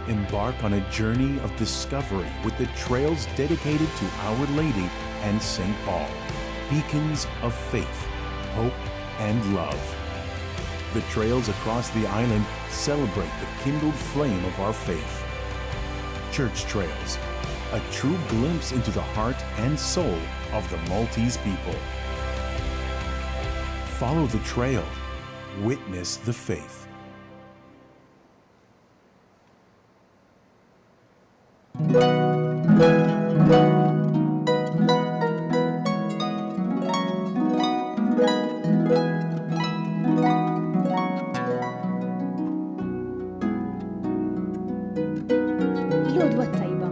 Embark on a journey of discovery with the trails dedicated to Our Lady and St. Paul, beacons of faith, hope, and love. The trails across the island celebrate the kindled flame of our faith. Church Trails, a true glimpse into the heart and soul of the Maltese people. Follow the trail, witness the faith. L-għodwa tajba,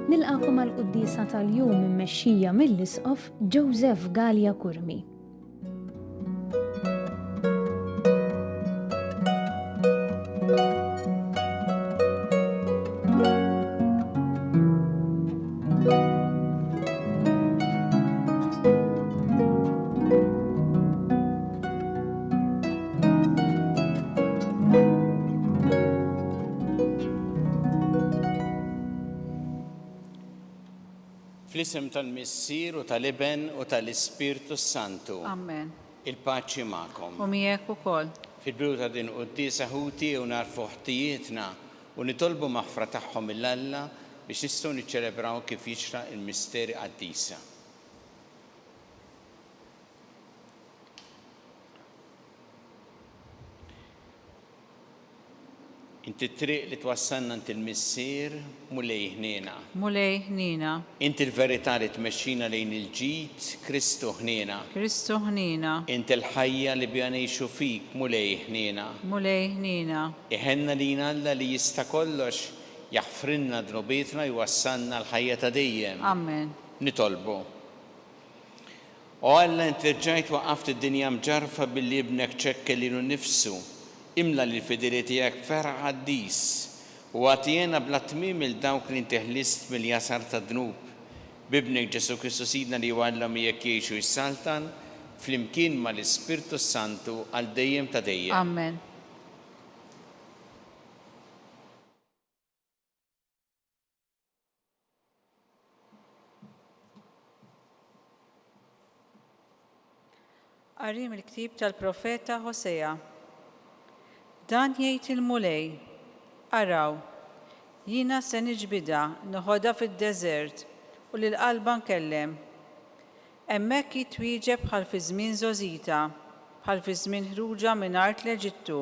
nilqakom għal-Quddisa tal-jum immexxija mill-Isqof Joseph Gallia Kurmi. Fl-isem tal-Missier u tal-Iben u tal-Ispirtu Santu. Amen. Il-paċi ma'kom. U miegħek ukoll. Fil-bidu ta' din qudiesa ħuti u narfu ħtijietna u nitolbu maħfra tagħhom mill-Alla biex nistgħu niċċelebraw kif jixraq il-misteri qaddisa. Inti t-triq li twassalna inti l-Missier mulej ħniena. Mulej ħniena. Inti l-verità li tmexxina lejn il-ġid Kristu ħniena. Kristu ħniena. Inti l-ħajja li bja ngħixu fik mulej ħniena. Mulej ħniena. Iħenna lina Alla li jista' kollox jaħfrinna dnubietna jwassalna l-ħajja ta' dejjem. Amen. Nitolbu. O Alla inti rġajt waqaft id-dinja mġarfa billi ibnek ċekkelilu nnifsu. Imla li l-fideli tiegħek ferħ qaddis u għatijena bla tmiem il-dawk li inti ħlist mill-jasar ta' dnub. Bibnek Ġesu Kristu Sidna li jwallam jekk jgħixu jissaltan flimkien mal-Ispirtu Santu għal dejjem ta' dejjem. Amen. Qariem il-ktieb tal-Profeta Ħosea. Dan jgħid il-mulej, araw, jiena se niġbidha noħodha fid-deżert u lil qalba nkellem. Hemmhekk jitwieġeb bħal fi żmien Żożita, bħal fi żmien ħruġa minn art l-Eġittu.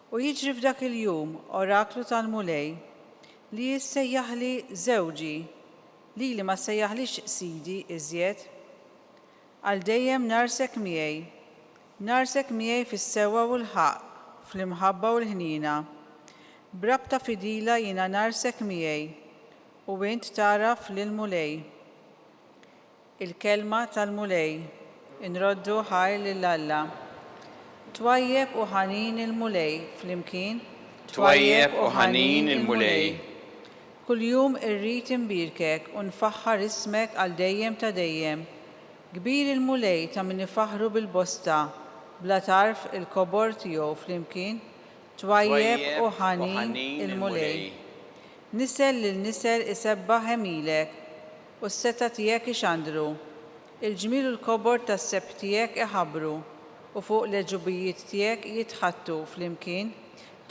U jiġri f'dak il-jum oraklu tal-mulej li jissejjaħli żewġi, li ma sejjaħlix sidi iżjed. Għal dejjem narsek miegħi fis-sewwa u l-ħaq, fl-imħabba u l-ħnina. Brabta fidila jiena narsek miegħi u int taraf lil-mulej. Il-kelma tal-mulej inroddu ħajr lill-Alla. Twajjeb u ħanin il-mulej flimkien. Twajjeb u ħanin il-mulej. Kuljum irrid imbirkek u nfaħħar ismek għal dejjem ta' dejjem. Kbir il-mulej ta' min ifaħru bil-bosta bla tarf il-kobor tiegħu flimkien. Twajjeb u ħanin il-mulej. Nisel lil nisel isebbaħ emilek u s-seta tiegħek ixandru. Il-ġmiel u l-kobor tas-seb tiegħek iħabbru u fuq l-ġubijiet tiegħek jitħattu flimkien.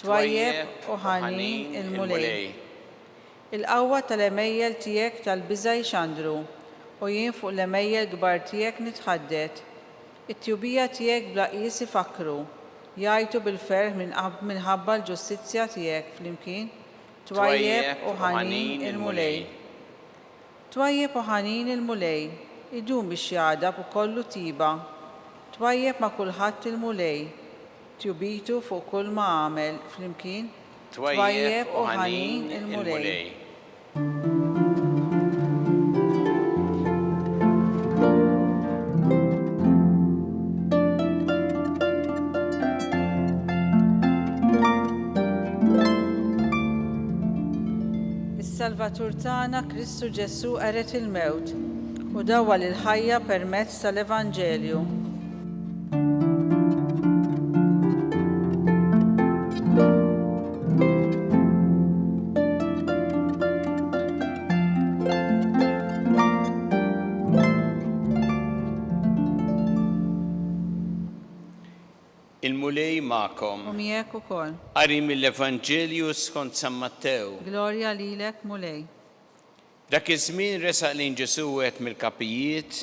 Twajjeb u ħanin il-mulej. Il-qawwa tal-emejjel tiegħek tal-biża' jxandru u jien fuq l-emejjel kbar tiegħek nitħaddet. It-tjubija tiegħek bla qies ifakru, jgħidu bil-ferħ minħabba l-ġustizzja tiegħek flimkien. Twajjeb u ħanin il-mulej. Twajjeb u ħanin il-mulej, idum biex jgħadab u kollu tiba. Twajjeb ma' kulħadd il-mulej, tjubitu fuq kull ma għamel flimkien. Twajjeb u ħanin il-mulej. Salvatur tagħna Kristu Ġesu qeret il-mewt u dawwa lil-ħajja permezz tal-Evanġelju. Il-mulej ma'kom. U miegħek ukoll. Qari mill-Evanġelju skont San Mattew. Glorja lilek mulej. Dak iż-żmien resaq lejn Ġesu wieħed mill-kapijiet,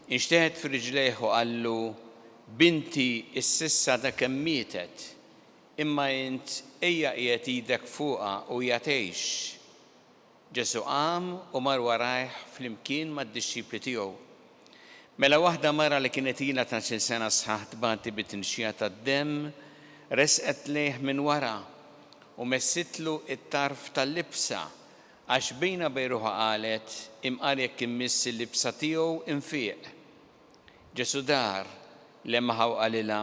inxteħed f'riġlejh u qallu: Binti s-sissa da kemm mietet, imma int ejja qiegħed idek fuqha u hija tgħix. Ġesu qam u mar warajh flimkien mad-dixxipli tiegħu. Mela waħda mara li kienet ilha 12 sena sħaħ tbati bit-tinxija tad-demm, resqet lejh minn wara u messitlu it-tarf tal-libsa għax bejna bejruħa qalet: imqar jekk immiss il-libsa tiegħu infieq. Ġesu dar lemmaħa u qalilha: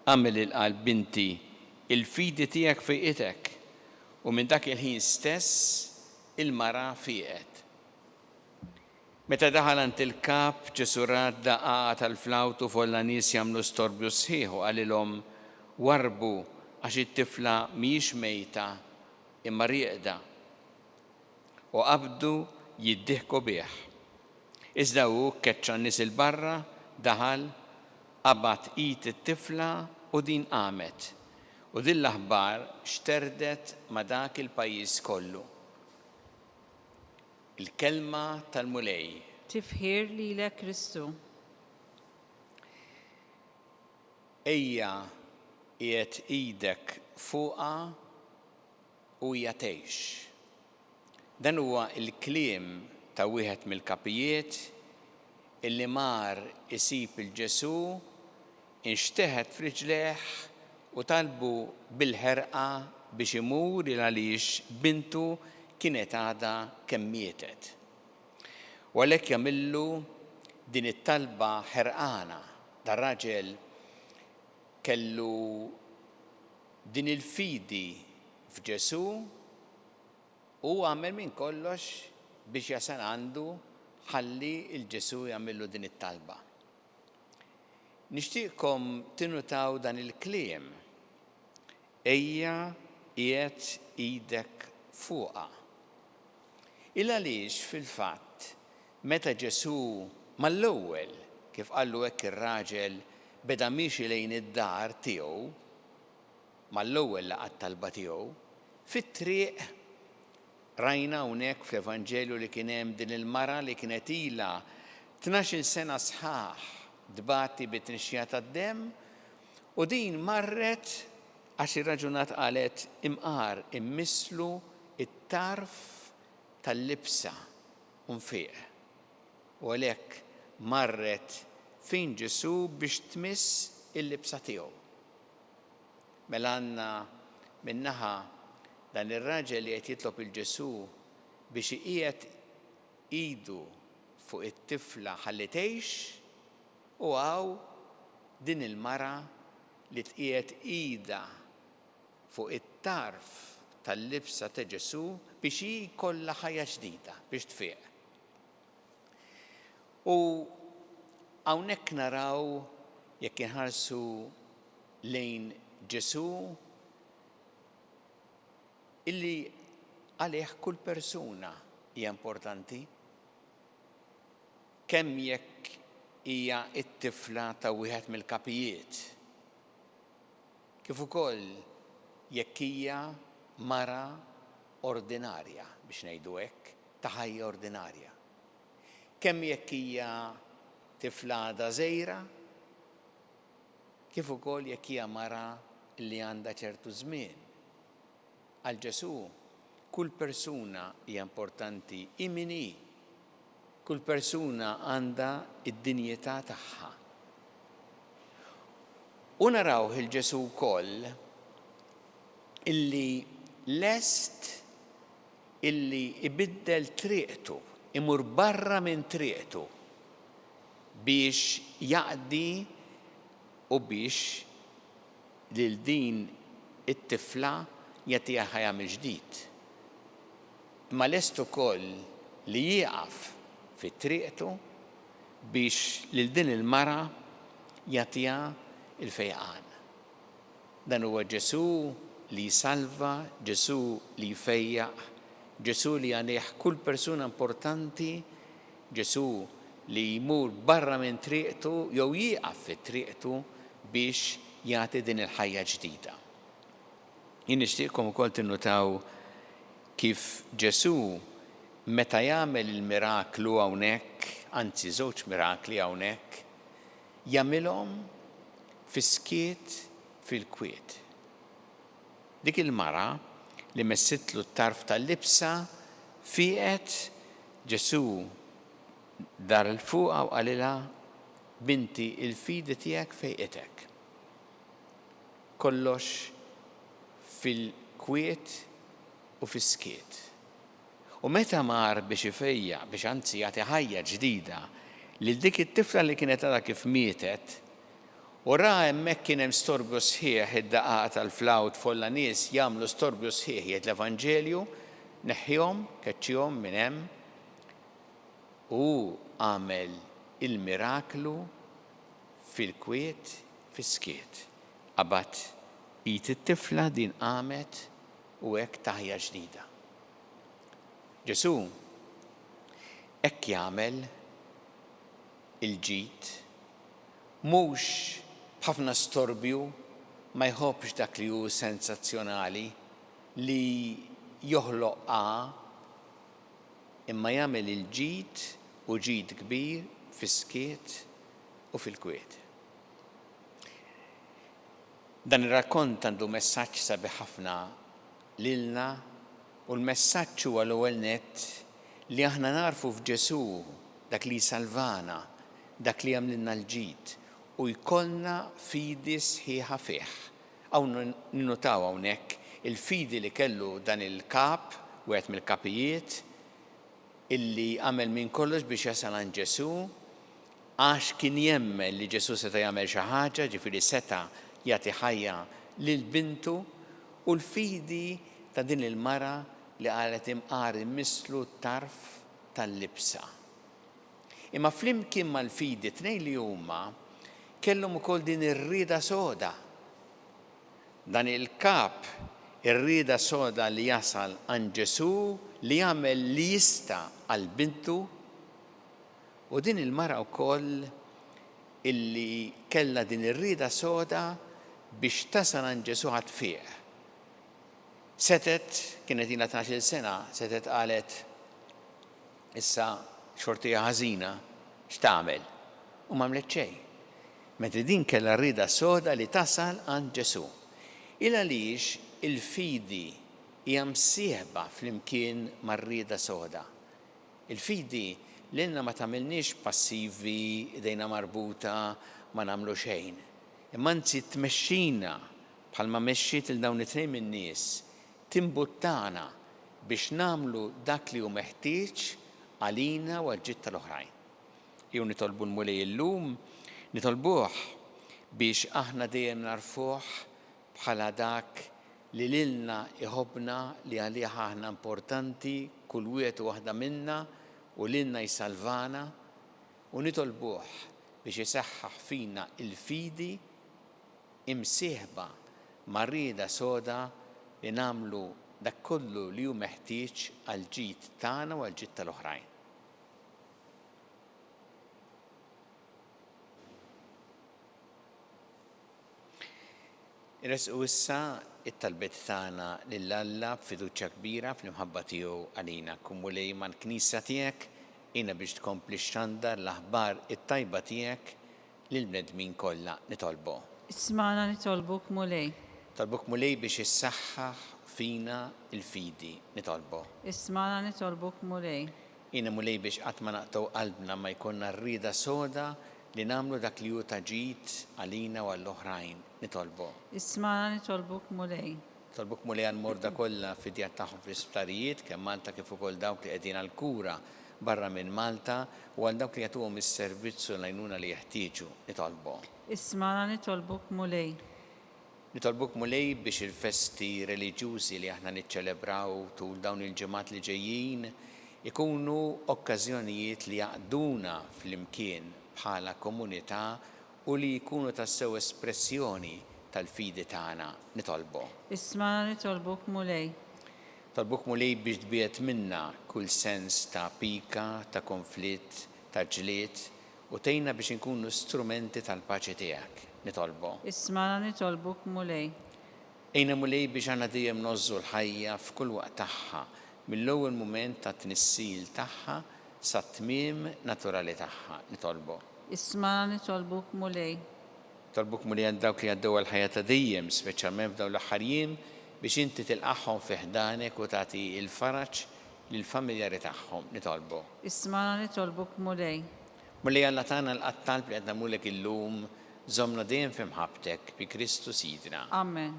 għamel il-qalb binti, il-fidi tiegħek fejqitek. U minn dak il-ħin stess il-mara fieqet. Meta daħal ant il-kap, Ġesu rad daqqa tal-flawtu fuq l-nies jagħmlu storbju sħiħ u qalilhom: warbu għax it-tifla mhijiex mejta imma rieqda. U qabdu jiddieħku bih. Iżda hu keċċa n-nies il-barra, daħal, qabad id it-tifla u din qamet. U din l-aħbar xterdet ma' dak il-pajjiż kollu. Il-kelma tal-mulej. Tifħir lilek Kristu. Ejja qiegħed idek fuqha u hija tgħix. Dan huwa l-kliem ta' wieħed mill-kapijiet illi mar isib il-Ġesu, inxteħed f'riġlejh u talbu bil-ħerqa biex imur il għaliex bintu kienet għadha kemm mietet. U għalhekk jagħmillu din it-talba ħerqana. Dar-raġel kellu din il-fidi f'Ġesu u għamel minn kollox biex jasal għandu ħalli il-Ġesu jagħmillu din it-talba. Nixtieqkom tinutaw dan il-kliem: ejja qiegħed idek fuqha. Il għaliex fil-fatt meta Ġesu mal-ewwel kif qallu hekk ir-raġel beda miexi lejn id-dar tiegħu, mal-ewwel laqgħat talba tiegħu, fit-triq rajna hawnhekk fl-Evanġelju li kien hemm din il-mara li kienet ilha 12 sena sħaħ dbati bit-tnixxija tad-demm u din marret għax irraġunat qalet: imqar immisslu it-tarf tal-libsa unfiq. U għalhekk marret fejn Ġesu biex tmiss il-libsa tiegħu. Mela għandna min-naħa dan ir-raġel li qed jitlob il-Ġesu biex iqiegħed idu fuq it-tifla ħalli tgħix u hawn din il-mara li tqiegħed ida fuq it-tarf tal-libsa ta' Ġesu biex hi jkollha ħajja ġdida biex tfieq. U hawnhekk naraw jekk inħarsu lejn Ġesu illi għalih kull persuna hija importanti, kemm jekk hija t-tifla ta' wieħed mill-kapijiet, kif ukoll jekk hija mara ordinarja biex ngħidu hekk, ta' ħajja ordinarja. Kemm jekk hija tifla għadha żgħira, kif ukoll jekk hija mara li għandha ċertu żmien. Għal Ġesu kull persuna hija importanti min hi. Kull persuna għandha id-dinjità tagħha. U narawh il-Ġesu wkoll illi lest illi ibiddel triqtu, imur barra minn triqtu biex jaqdi u biex lil din it-tifla jagħtiha ħajja mill-ġdid. Ma lest ukoll li jieqaf fit-triqtu biex lil din il-mara jagħtiha il-fejqan. Dan huwa Ġesu li salva, Ġesu li jfejjaq, Ġesu li għalih kull persuna importanti, Ġesu li jmur barra minn triqtu jew jieqaf fit-triqtu biex jagħti din il-ħajja ġdida. Jien nixtieqkom ukoll tinnutaw kif Ġesu meta jagħmel il-miraklu hawnhekk, anzi żewġ mirakli hawnhekk, jagħmilhom fi-skiet fil-kwiet. Dik il-mara li messitlu t-tarf tal-libsa fieqet Ġesu dar il-fuqa u qalilha binti il-fidi tiegħek fejqetek. Kollox fil-kwiet u fis-skiet. U meta mar biex ifejja, biex anzi jagħti ħajja ġdida lil dik it-tifla li kienet għadha kif mietet, u ra hemmhekk kien hemm storbju sħiħ id-daqaq tal-flawt folla nies jagħmlu storbju sħiħ jgħid l-Evanġelju, neħħihom, keċċihom minn hemm u għamel il-miraklu fil-kwiet fis-skiet. Qabad id it-tifla din qamet u hekk taħja ġdida. Ġesu hekk jagħmel il-ġid mhux b'ħafna storbju, ma jħobbx dak li hu sensazzjonali li joħloq imma jagħmel il-ġid u ġid kbir fis-skiet u fil-kwiet. Dan ir-rakkont għandu messaġġ sabiħ ħafna lilna u l-messaġġ huwa l-ewwel nett li aħna narfu f'Ġesu dak li salvana, dak li għamlilna l-ġid u jkollna fidi sħiħa fih. Hawn ninnotaw hawnhekk il-fidi li kellu dan il-kap, wieħed mill-kapijiet, illi għamel minn kollox biex jasal għand Ġesu, għax kien jemmel li Ġesu seta' jagħmel xi ħaġa, ġifieri seta' jagħti ħajja lil bintu, u l-fidi ta' din il-mara li qalet imqar immisslu t-tarf tal-libsa. Imma flimkien mal-fidi tnejn li huma kellhom ukoll din ir-rieda soda. Dan il-kap ir-rieda soda li jasal għand Ġesu li jagħmel li jista' għal bintu, u din il-mara wkoll illi kellha din ir-rieda soda biex tasal għand Ġesu ħadd-fieq. Setet, kienet ilha 12 sena, setet qalet issa xortija ħażina x'tagħmel u m'għamlet xejn. Meta din kellha rrieda soda li tasal għand Ġesu. Il għaliex il-fidi hija msieħba flimkien mar-rieda soda. Il-fidi lilna ma tagħmilniex passivi, idejna marbuta, ma nagħmlu xejn. Imma anzi tmexxina bħalma mexxiet il dawn it-tnejn min-nies, timbuttana biex nagħmlu dak li hu meħtieġ għalina u għall-ġid tal-oħrajn. Jew nitolbu l-mulej illum, nitolbuh biex aħna dejjem narfuh bħala dak li lilna iħobbna li għalih aħna importanti kull wieħed u waħda minna u lilna jsalvana, u nitolbuh biex isaħħaħ fina il-fidi imsieħba mar-rieda soda li nagħmlu dak kollu li hu meħtieġ għall-ġid tagħna u għall-ġid tal-oħrajn. Irresqu issa it-talbiet tagħna lill-Alla b'fiduċja kbira fl-imħabba tiegħu għalina. Kum mulej mal-Knisja tiegħek jiena biex tkompli x'tandar l-aħbar it-tajba tiegħek lill-bnedmin kollha nitolbu. Ismana nitolbuk mulej. Tolbuk mulej biex issaħħaħ fina il-fidi nitolbu. Ismana nitolbuk mulej. Jiena mulej biex qatt ma naqtaw qalbna ma jkollna rrieda soda li nagħmlu dak li hu ta' ġid għalina u għall-oħrajn nitolbu. Ismana nitolbuk mulej. Tolbuk mulej għall-morda kollha fid-djar tagħhom fl-isptarijiet kemm Malta kif ukoll dawk li qegħdin għall-kura barra minn Malta u għal dawk li jagħtuhom is-servizz u l-għajnuna li jeħtieġu nitolbu. Ismana nitolbuk mulej. Nitolbuk mulej biex il-festi reliġjużi li aħna niċċelebraw tul dawn il-ġimgħat li ġejjin ikunu okkażjonijiet li jaqduna fl-imkien bħala komunità u li jkunu tassew espressjoni tal-fidi tagħna nitolbu. Ismana nitolbuk mulej. Tolbuk mulej biex tbiet minna kull sens ta' pika, ta' konflitt, ta' ġlied u tgħinna biex inkunu strumenti tal-paċi tiegħek nitolbu. Ismana nitolbuk mulej. Ejna mulej biex għandna dejjem nożżu l-ħajja f'kull waqt tagħha, mill-ewwel mument ta' tnissil tagħha sa tmiem naturali tagħha nitolbu. Ismana nitolbuk mulej. Tolbuk mulej għal dawk li għaddew għal-ħajja ta' dejjem, speċjalment f'dawn l-aħħar jiem, biex inti tilqaħħom fi ħdanek u tagħti l-faraġ lill-familjari tagħhom nitolbu. Ismana nitolbuk mulej. Mulej Alla tagħna l-qattalb li qed nagħmulek illum żommna dejjem fi mħabbtek bi Kristu Sidna. Amen.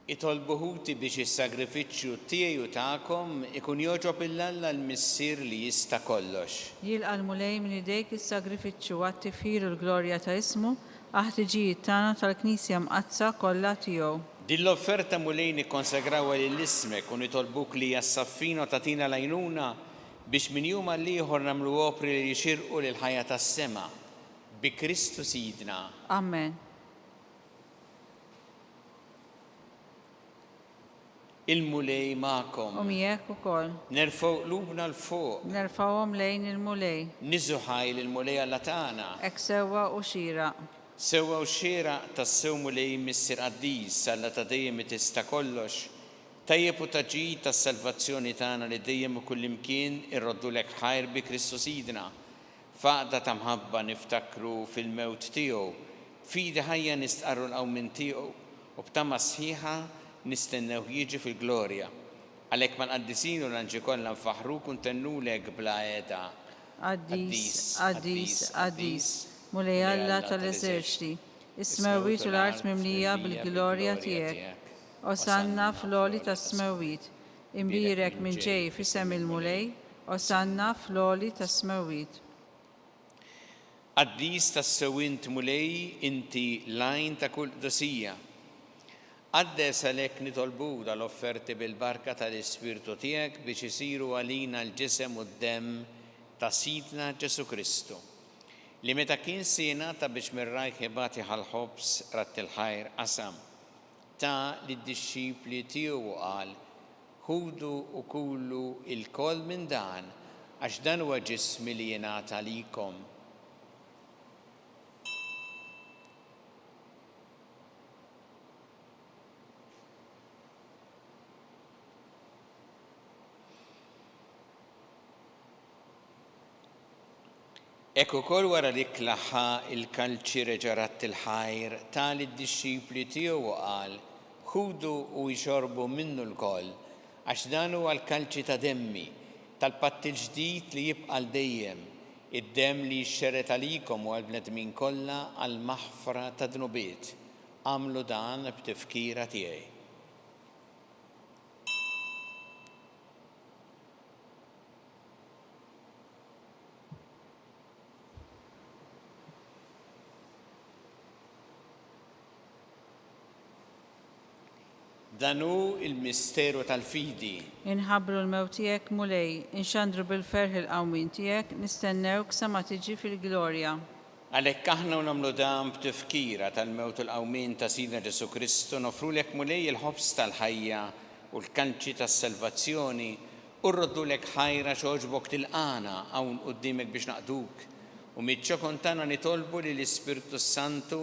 Itolbuħuti biex is-sagrifiċċju tiegħi u tagħkom ikun jogħġob il-Alla l-Missier li jista' kollox. Jilqa' l-mulej minn idejk is-sagrifiċċju għat-tifħir u l-glorja ta' ismu aħtiġijiet tagħna tal-Knisja mqazza kollha tiegħu. Din l-offerta mulej nikkonsegrawha lill-ismek u nitolbuk li jassaffina u tagħtina l-għajnuna biex minn jum għal ieħor nagħmlu opri li jxirqu lil ħajja tas-sema bi Kristu Sidna. Amen. Il-mulej magħkom. U miegħek ukoll. Nerfgħu qlubna l-fuq. Nerfgħuhom lejn il-mulej. Niżu ħajl il-mulej Alla tagħna. Hekk sewwa u xieraq. Sewwa u xieraq tas-sew mulej Missier Qaddis Alla ta' dejjem tista' kollox. Tajjeb u taġid tas-salvazzjoni tagħna li dejjem u kullimkien irroddulek ħajr bi Kristu Sidna. Faqda ta' mħabba niftakru fil-mewt tiegħu, fidi ħajja nistqarru l-qawmin tiegħu u b'tama sħiħa nistennew jiġi fil-glorja. Għalhekk ma nqaddisinu l-anġi kollha nfaħruk u ntennulek bla qiegħda. Qaddis, Qaddis, Qaddis, mulej Alla tal-eżerċiti, is-smewwiet u l-art mimlija bil-glorja tiegħek. Osanna fl-għoli tas-smewwiet, imbirek minn ġej f'isem il-mulej, osanna fl-għoli tas-smewwiet. Qaddis tas-sewwint mulej inti lajn ta' kull qdusija. Għaddes għalhekk nitolbu dal-offerti bil-barka tal-Ispirtu tiegħek biex isiru għalina l-ġisem u d-demm ta' Sidna Ġesu Kristu. Li meta kien jingħata biex mir-rajħ ibati ħal-ħobs rat il-ħajr qasam. Ta' lid-dixxipli tiegħu qal, ħudu u kullu il-koll minn dan għax dan huwa ġismi li jingħata likom. Ekk ukoll wara li klaħħa il-kalċi reġarat il-ħajr tal id-dixxipli tiegħu qal, ħudu u jxorbu minnu l-koll, għax dan huwa l-kalċi ta' demmi, tal-patt il-ġdid li jibqa' dejjem, id-demm li jxxeret għalikom u għall-bnedmin kollha għall-maħfra ta' dnubiet. Għamlu dan b'tifkira tiegħi. Danu il-misteru tal-fidi. Inħabbru l-mewt tiegħek mulej, inxandru bil-ferħ il-qawmin tiegħek, nistennewk sa ma tiġi fil-glorja. Għalhekk aħna nagħmlu dan b'tifkira tal-mewt u l-qawmin ta' Sidna Ġesu Kristu nofrulek mulej il-ħobs tal-ħajja u l-kalċi tas-salvazzjoni u rroddulek ħajra xogħġbok tilqana hawn quddiemek biex naqduk. U miċ-ċokon tagħna nitolbu li l-Ispirtu Santu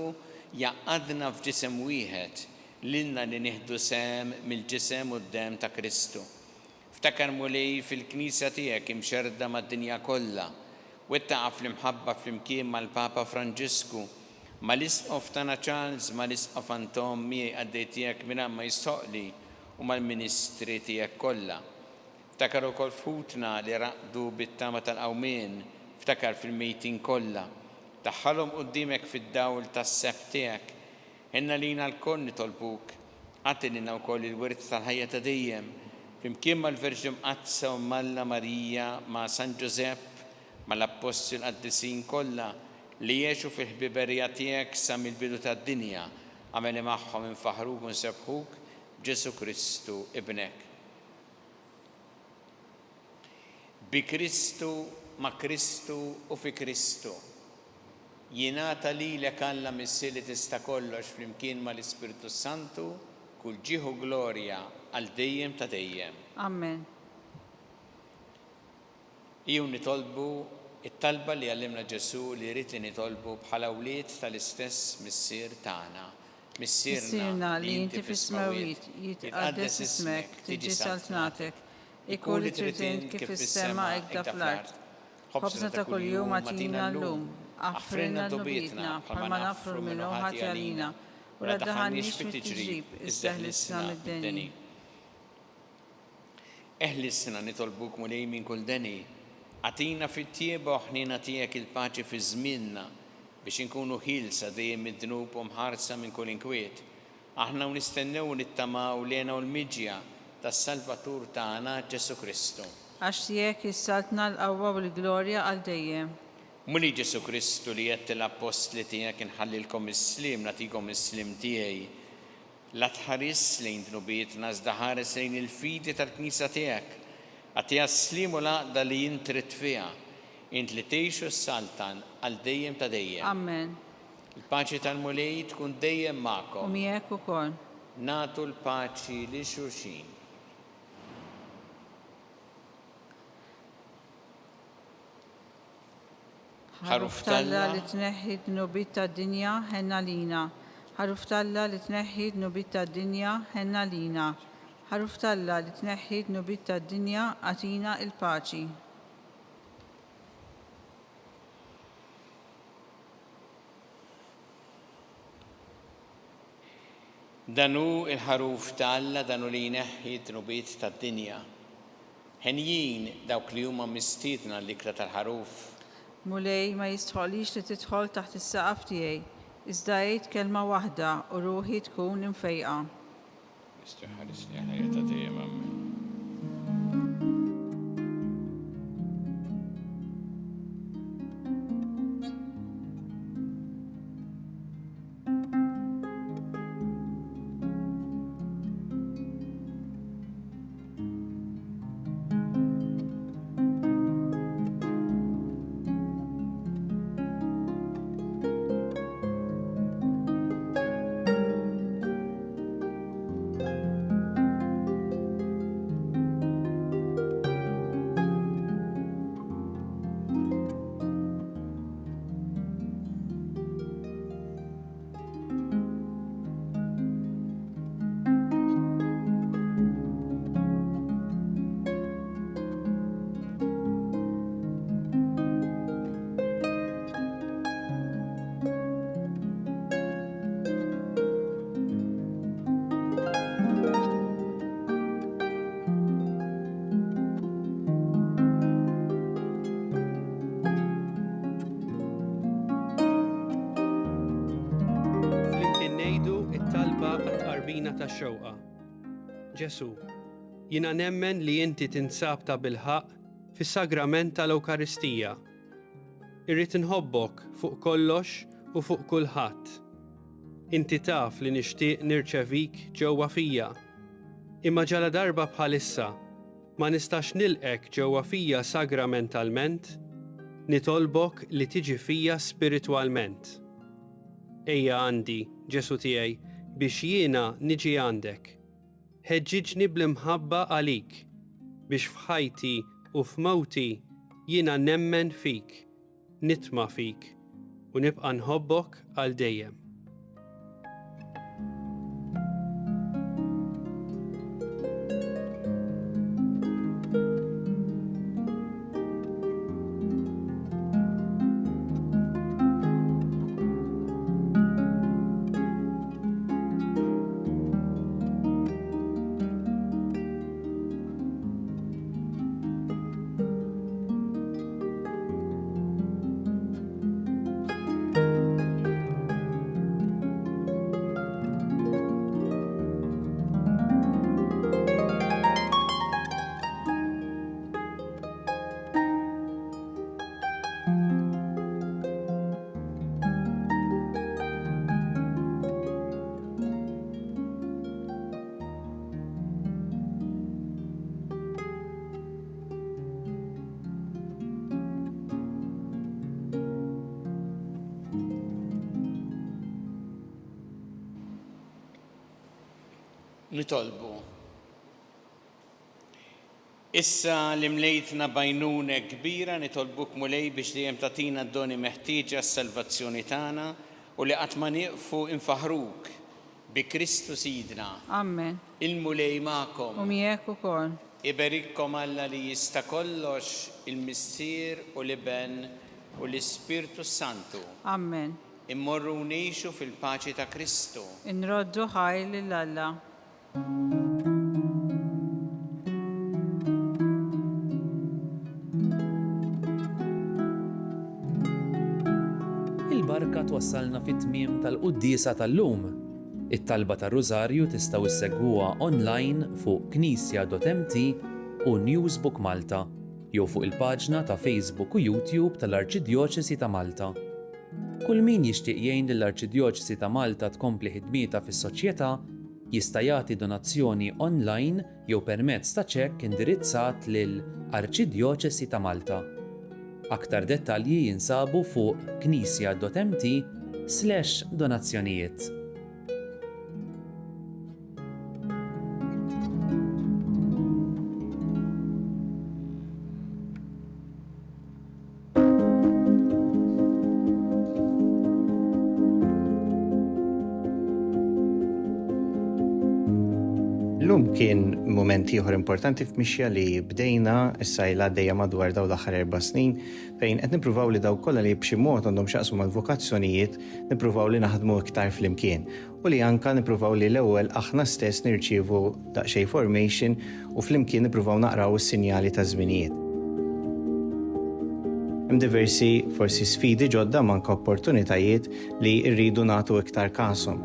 jaqadna f'ġisem wieħed lilna li nieħdu sem mill-ġisem quddiem ta' Kristu. Ftakar mulej fil-Knisja tiegħek imxerda mad-dinja kollha, wettaqa fl-imħabba flimkien mal-Papa Franġisku, mal-Isqof tagħna Charles, mal-Isqof Anton miegħi għaddej tiegħek mingħajr ma jistoqli u mal-Ministri tiegħek kollha. Ftakar ukoll f'ħutna li raqdu bit-tama tal-qawmien, ftakar fil-mejtin kollha. Taħħalhom qudiemek fid-dawl tas-seb tiegħek. Ħenna lina l-koll nitolbuk, għati lina wkoll il-wirt tal-ħajja ta' dejjem, flimkien mal-Verġi Mqazza u Malla Marija ma' San Giuseppe, mal-Apostoli qaddisin kollha li jgħixu fil-ħbiberija tiegħek sa mill-bidu tad-dinja, għameli magħhom infaħruk u nsebħuk Ġesu Kristu ibnek. Bi Kristu, ma' Kristu u fi Kristu. Jingħata lilek Alla missi li tista' kollox flimkien mal-Ispiritu Santu kull ġieħu glorja għal dejjem ta' dejjem. Amen. Iju nitolbu it-talba li għallimna Ġesu li jrid li nitolbu bħala wlied tal-istess missier tagħna. Missierna li inti fis-smawiet jitqaddes ismek, tiġi saltnatek, ikun li trid kif fis-sema hekk fl-ard. Ħobżna ta' kuljum għatina llum, aħfrilna dubitna bħalma nafru minnu ħati għalina, u la daħannix fit-tiġrib, iżda ħlisna mid-deni. Eħlisna nitolbuk mulej minn kull deni, għatina fit-tieba u ħnina tiegħek il-paċi fi żmienna biex inkunu ħilsa dejjem mid-dnub u mħarsa minn kull inkwiet. Aħna nistennew nittamaw lena u l-miġja tas-Salvatur tagħna Ġesu Kristu. Għax tiegħek issaltna l-qawwa u l-glorja għal dejjem. Muli Ġesu Kristu li jett l-apostli tiegħek inħallilkom is-slim nagħtikom is-slim tiegħi. La tħares lejn dnubietna iżda ħares lejn il-fidi tal-Knisja tiegħek. Għatija s-slim u l-għaqda li jintrid fiha. Int li tgħixu s-saltan għal dejjem ta' dejjem. Amen. Il-paċi tal-mulej tkun dejjem magħkom. U miegħek ukoll. Nagħtu l-paċi li xulxin. Ħaruf Talla li tneħħi d-nubit tad-dinja ħenna lina. Ħaruf Talla li tneħħi d-nubit tad-dinja ħenna lina. Ħaruf Talla li tneħħi d-nubit tad-dinja għatina il-paċi. Danu il-ħaruf Talla danu li jneħħi d-nubit tad-dinja. Ħenjin dawk li huma mistiedna l-ikra tal-ħaruf. Mulej ma jistħolix li tidħol taħt is-saqaf tiegħi, iżda jgħid kelma waħda u ruħi tkun imfejqa. Mr. Ħares li ħajja ta' dejjem amen. Tax-xewqa. Ġesu, jiena nemmen li inti tinsab ta' bilħaq fis-sagrament tal-Ewkaristija. Irrid inħobbok fuq kollox u fuq kulħadd. Inti taf li nixtieq nirċevik ġewwa fija. Imma ġala darba bħalissa ma nistax nilqek ġewwa fija sagramentalment, nitolbok li tiġi fija spiritwalment. Ejja għandi, Ġesu tiegħi, biex jiena niġi għandek. Ħeġġiġni bl-imħabba għalik, biex f'ħajti u f'mawti jiena nemmen fik, nitma' fik u nibqa' nħobbok għal dejjem. nitolbu. Issa li mlejtna bajnuna kbira nitolbuk mulej biex dejjem tagħtina d-doni meħtieġa s-salvazzjoni tagħna u li qatt ma nieqfu infaħruk bi Kristu Sidna. Amen. Il-mulej magħkom. U miegħek ukoll. Iberikkom Alla li jista' kollox il-Missier u l-Iben u l-Ispirtu Santu. Amen. Immorru ngħixu fil-paċi ta' Kristu. Inroddu ħajr lil Alla. Il-barka twassalna fit-tmiem tal-Qudiesa tal-lum. It-talba tar-Rużarju tistgħu issegwuha online fuq knisja.mt u Newsbook Malta jew fuq il-paġna ta' Facebook u YouTube tal-Arċidjoċesi ta' Malta. Kull min jixtieq jgħin lill-Arċidjoċesi ta' Malta tkompli ħidmietha fis-soċjetà jista' jagħti donazzjoni online jew permezz ta' ċekk indirizzat lil Arċidjoċesi ta' Malta. Aktar dettalji jinsabu fuq knisja.mt/donazzjonijiet. L-lum kien moment ieħor importanti f'mixja li bdejna s-sajla għaddejja madwar daw l-aħħar 4 snin fejn qed nippruvaw li daw kollha li b'xi mod għandhom x'aqsmu mal-vokazzjonijiet nippruvaw li naħdmu iktar flimkien u li anke nippruvaw li l-ewwel aħna stess nirċievu daqsxejn formation u flimkien nippruvaw naqraw is-sinjali ta' żminijiet. Hemm diversi forsi sfidi ġodda manka opportunitajiet li rridu nagħtu iktar kasom.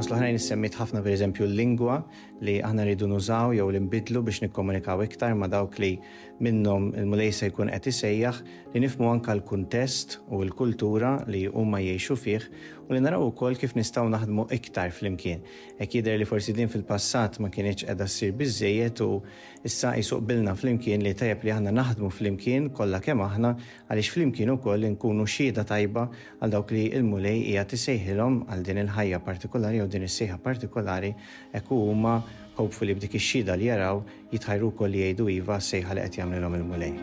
Fos l-ħrajn nissemmit ħafna pereżempju l-lingwa li aħna rridu nużaw jew li nbidlu biex nikkomunikaw iktar ma' dawk li minnhom il-mulej se jkun qed isejjaħ li nifhmu anke l-kuntest u l-kultura li huma jgħixu fih u li naraw ukoll kif nistgħu naħdmu iktar flimkien. Hekk jidher li forsi din fil-passat ma kienx qiegħda ssir biżżejjed u issa jsuqbilna flimkien li tajjeb li aħna naħdmu flimkien kollha kemm aħna għaliex flimkien ukoll nkunu xhieda tajba għal dawk li l-mulej qiegħed isejħilhom għal din il-ħajja partikolari jew din is-sejħa partikolari hekk huma hopefully b'dik ix-xhieda li jaraw jitħajru wkoll li jgħidu iva s-sejħa li qed jagħmlilhom il-mulej.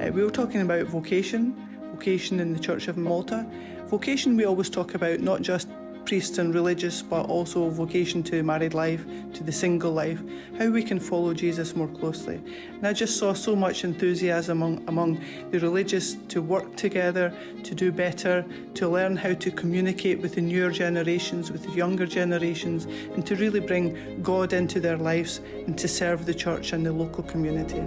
We were talking about vocation in the Church of Malta. Vocation we always talk about not just priests and religious, but also vocation to married life, to the single life, how we can follow Jesus more closely. And I just saw so much enthusiasm among the religious to work together, to do better, to learn how to communicate with the newer generations, with the younger generations, and to really bring God into their lives and to serve the church and the local community.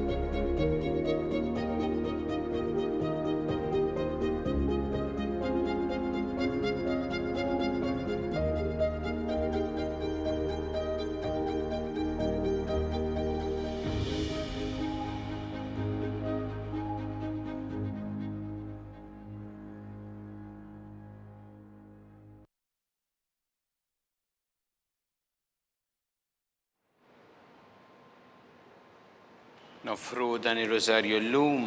Nofru dan il-Rożarju l-lum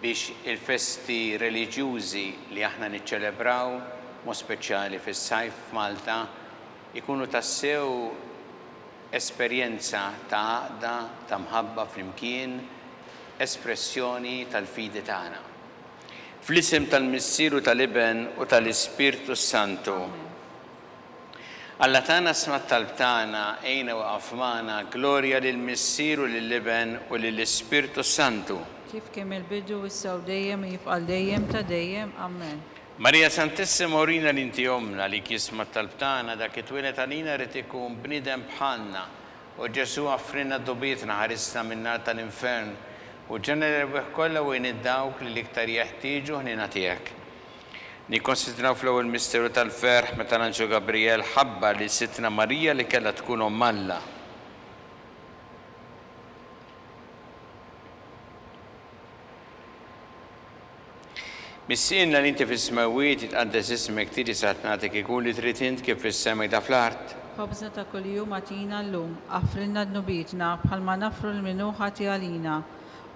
biex il-festi reliġjużi li aħna niċċelebraw, mo speċjali fis-sajf f'Malta, ikunu tassew esperjenza ta' għaqda, ta' mħabba flimkien, espressjoni tal-fidi tagħna. Fl-isem tal-Missieru tal-Iben u tal-Ispirtu Santu. Alla tagħna sma' talb tagħna ejna waqaf magħna glorja lill-Missieru lill-Iben u lill-Ispirtu Santu. Kif kemm il-bidu issa u dejjem jibqa' dejjem ta' dejjem. Amen. Marija Santissima urina li inti omna li kisma' talb tagħna dak it-twilet għalina rid ikun bniedem bħalna u Ġesu għaffrinna d-dubietna ħarisna min-nar tal-infern u ġenera l-weħ kollha u dawk li l-iktar jeħtieġu ħnina tiegħek. Nikkonsidraw fl-ewwel misteru tal-ferħ meta l-Anġu Gabriel ħabbar li sitna Marija li kellha tkun omm Alla. Missienna li inti fis-smawiet jitqaddes ismek tiġi saħt nagħtik ikun li trid int kif fis-sema da fl-art. Ħobżna ta' kuljum għatina llum, affrinna d-nubietna bħalma nafru l-minuħa għalina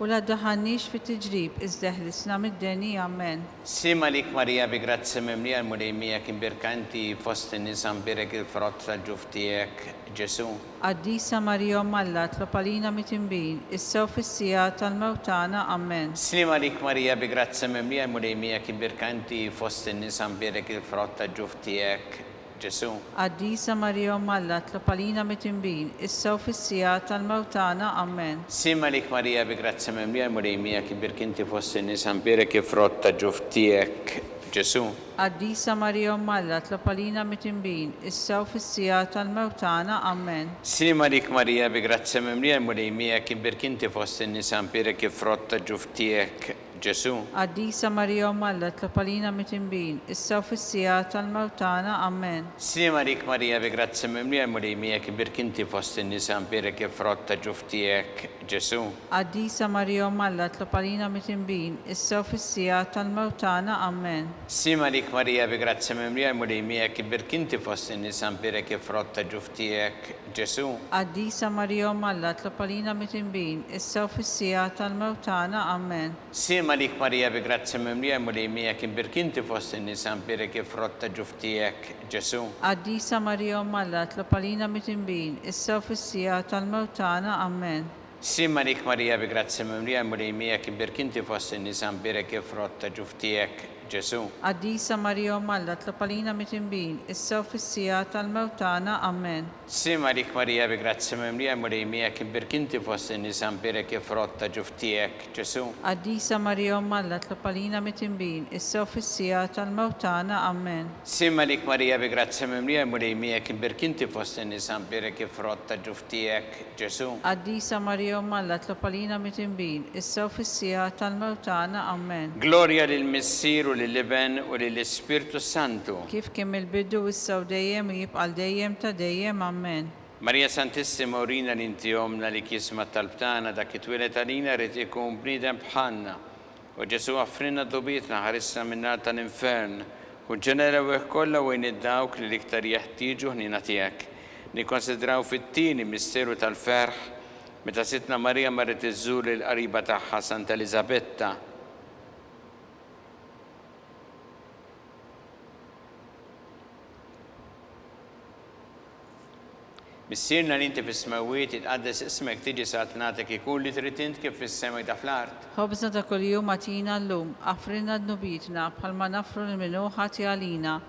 ولا تدخلنيش في التجريب إزده الإسلام الدني آمين. Sima lik Maria bi grazia memlia mulejmija kim birkanti fost nisam birek il-frott tal-ġuftijek Ġesu. قديسة مريم الله اطلب علينا متنبين السو في السيات الموتانا آمين. Slima lik Maria bi grazia memlia mulejmija kim birkanti fost nisam birek il-frott tal-ġuftijek Ġesu. قديسة مريم الله اطلب علينا متنبين السو في السيات الموتانا آمين. Sima lik Maria bi grazia memlia mulejmija kim birkanti fost nisam birek il-frott tal-ġuftijek Ġesu. قديسة مريم الله اطلب علينا متنبين السو في السيات الموتانا آمين. Slima lik Maria bi grazia memlia mulejmija kim birkanti fost nisam birek il-frott tal-ġuftijek Ġesu. قديسة مريم الله اطلب علينا متنبين السو في السيات الموتانا آمين. Slima lik Maria bi grazia memlia mulejmija kim birkanti fost nisam birek il-frott tal-ġuftijek Ġesu. قديسة مريم الله اطلب علينا متنبين السو في السيات الموتانا آمين. Sima lik Maria bi grazia memlia mulejmija kim birkanti fost nisam birek il-frott tal-ġuftijek Ġesu. قديسة مريم الله اطلب علينا متنبين السو في السيات الموتانا آمين. Sima lik Maria bi grazia memlia mulejmija kim birkanti fost nisam birek il-frott tal-ġuftijek Ġesu. قديسة مريم الله اطلب علينا متنبين السو في السيات الموتانا آمين. Sima lik Maria bi grazia memlia mulejmija kim birkanti fost nisam birek il-frott tal-ġuftijek Ġesu. قديسة مريم الله اطلب علينا متنبين السو في السيات الموتانا آمين. Sima lik Maria bi grazia memlia mulejmija kim birkanti fost nisam birek il-frott tal-ġuftijek Ġesu. قديسة مريم الله اطلب علينا متنبين السو في السيات الموتانا آمين. Sima lik Maria bi grazia memlia mulejmija kim birkanti fost nisam birek il-frott tal-ġuftijek Ġesu. قديسة مريم الله اطلب علينا متنبين السو في السيات الموتانا آمين. Gloria lill-Missier u lill-Iben u lill-Ispirtu Santu. كيف كمل بدو والسو دايم ويبقى دايم تدايم آمين. Marija Santissima urina l-intijomna li kisma tal-btana dak it-twilet għalina rrit ikun bniedem bħalna. U Ġesu għaffrinna d-dubietna ħarisna minnar tal-infern. U ġenera u kolla u id-dawk li liktar jeħtieġu ħnina tiegħek. Nikkonsidraw fit-tieni misteru tal-ferħ meta sitna Marija marret iżżur il-qariba tagħha Santa Elisabetta. Missierna li inti fis-smawiet itqaddes ismek tiġi sa tnatek ikun li trid int kif fis-sema ta' fl-art. خبزنا تا كل يوم أعطينا اللوم أفرنا ذنوبيتنا بحال ما نفرن المنوحة علينا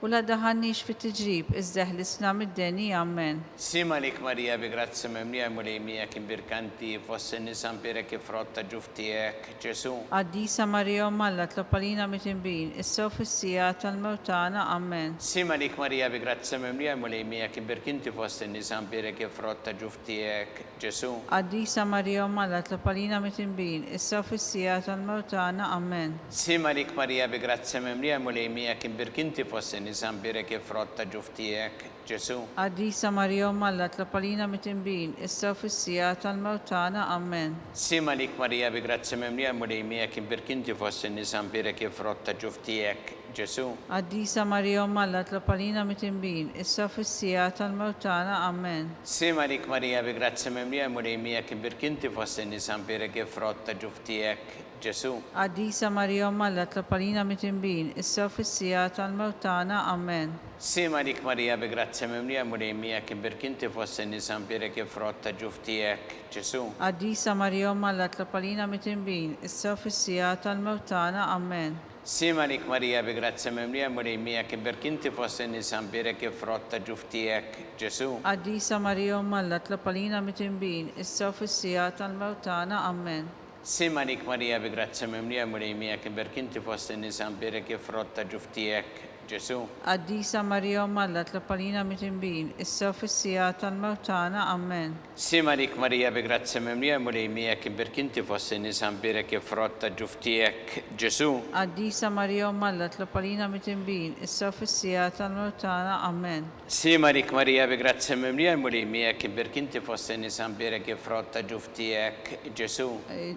ولا دهنيش في التجريب ازده الإسلام الديني آمين. Sima lik Marija bi grazia memlia mulejmija kim birkanti fost nisam birek il-frott tal-ġuftijek Ġesu. قديسة مريم الله اطلب علينا متنبين السو في السيات الموتانا آمين. Sima lik Marija bi grazia memlia mulejmija kim birkanti fost nisam birek il-frott tal-ġuftijek Ġesu. قديسة مريم الله اطلب علينا متنبين السو في السيات الموتانا آمين. Sima lik Marija bi grazia memlia mulejmija kim birkanti fost nisam birek il-frott tal-ġuftijek Ġesu. قديسة مريم الله اطلب علينا متنبين السو في السيات الموتانا آمين. Sima lik Marija bi grazia memlia mulejmija kim birkanti fost nisam birek il-frott tal-ġuftijek Ġesu. قديسة مريم الله اطلب علينا متنبين السو في السيات الموتانا آمين. Sima lik Marija bi grazia memlia mulejmija kim birkanti fost nisam birek il-frott tal-ġuftijek Ġesu. قديسة مريم الله اطلب علينا متنبين السو في السيات الموتانا آمين. Sima lik Marija bi grazia memlia mulejmija kim birkanti fost nisam birek il-frott tal-ġuftijek Ġesu. قديسة مريم الله اطلب علينا متنبين السو في السيات الموتانا آمين. Sima lik Marija bi grazia memlia mulejmija kim birkanti fost nisam birek il-frott tal-ġuftijek Ġesu. قديسة مريم الله اطلب علينا متنبين السو في السيات الموتانا آمين. Sima lik Marija bi grazia memlia mulejmija kim birkanti fost nisam birek il-frott tal-ġuftijek Ġesu. قديسة مريم الله اطلب علينا متنبين السو في السيات الموتانا آمين. Sima lik Marija bi grazia memlia mulejmija kim birkanti fost nisam birek il-frott tal-ġuftijek Ġesu. قديسة مريم الله اطلب علينا متنبين السو في السيات الموتانا آمين. Sima lik Marija bi grazia memlia mulejmija kim birkanti fost nisam birek il-frott tal-ġuftijek Ġesu.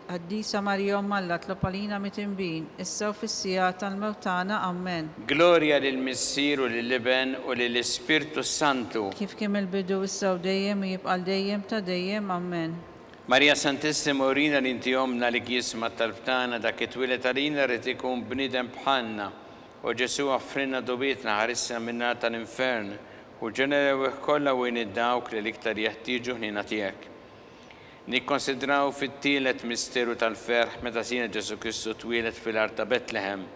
قديسة مريم الله اطلب علينا متنبين السو في السيات الموتانا آمين. Gloria lill-Missier u lill-Iben u lill-Ispirtu Santu. كيف كمل بدو والسو دايم ويبقى دايم تدايم آمين. Marija Santissima urina li inti omna li jisma tal-btana dak it-twilet għalina rrid ikun bniedem bħalna u Ġesu offrinna dobietna ħarissa minna tal-infern u ġenerewih kollha wejn id-dawk li l-iktar jeħtieġu ħnina tiegħek. Nikkonsidraw fit-tielet misteru tal-ferħ meta sina Ġesu Kristu twilet fil-art ta' Betlehem.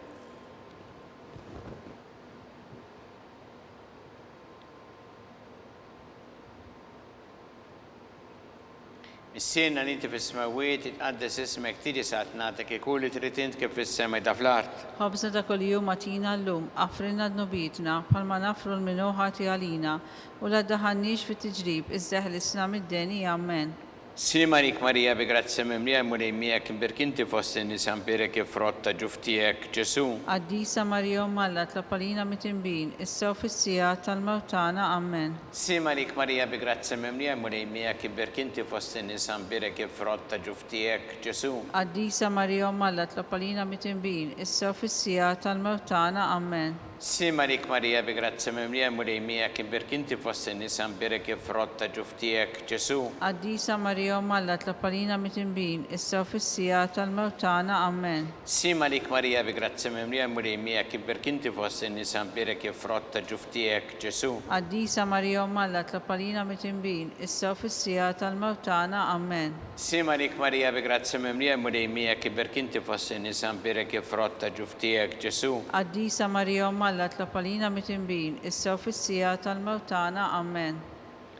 Is-siena li inti fis-smawiet itqaddes ismek tiġi sa'at nagħtek ikun li trid int kif fis-sema ta' fl-art. ħobżna ta' kuljum atina llum, affrinna dnubitna bħalma nafru l-minuħati għalina u la ddaħħalniex fit-tiġrib iżda ħlisna mid-deni ammen. Simarik Marija bi grazzi mimlija mulej miegħek imbirkinti fost in-nisa mbirek ifrotta ġuftijek Ġesu. Qaddisa Marija Malla tlapalina mitimbin, issew fis-sija tal-mewtana ammen. Simarik Marija bi grazzi mimlija mulej miegħek imbirkinti fost in-nisa mbirek ifrotta ġuftijek Ġesu. Qaddisa Marija Malla tlapalina mitimbin, issew fis-sija tal-mewtana ammen. Simarik Marija bi grazzi mimlija mulej miegħek imbirkinti fost in-nisa mbirek ifrotta ġuftijek Ġesu. Qaddisa Marija Malla tlapalina mitimbin, issew fis-sija tal-mewtana ammen. Simarik Marija bi grazzi mimlija mulej miegħek imbirkinti fost in-nisa mbirek ifrotta ġuftijek Ġesu. Qaddisa Marija Malla tlapalina mitimbin, issew fis-sija tal-mewtana ammen. Simarik Marija bi grazzi mimlija mulej miegħek imbirkinti fost in-nisa mbirek ifrotta ġuftijek Ġesu. Qaddisa Marija Malla tlapalina mitimbin, issew fis-sija tal-mewtana ammen.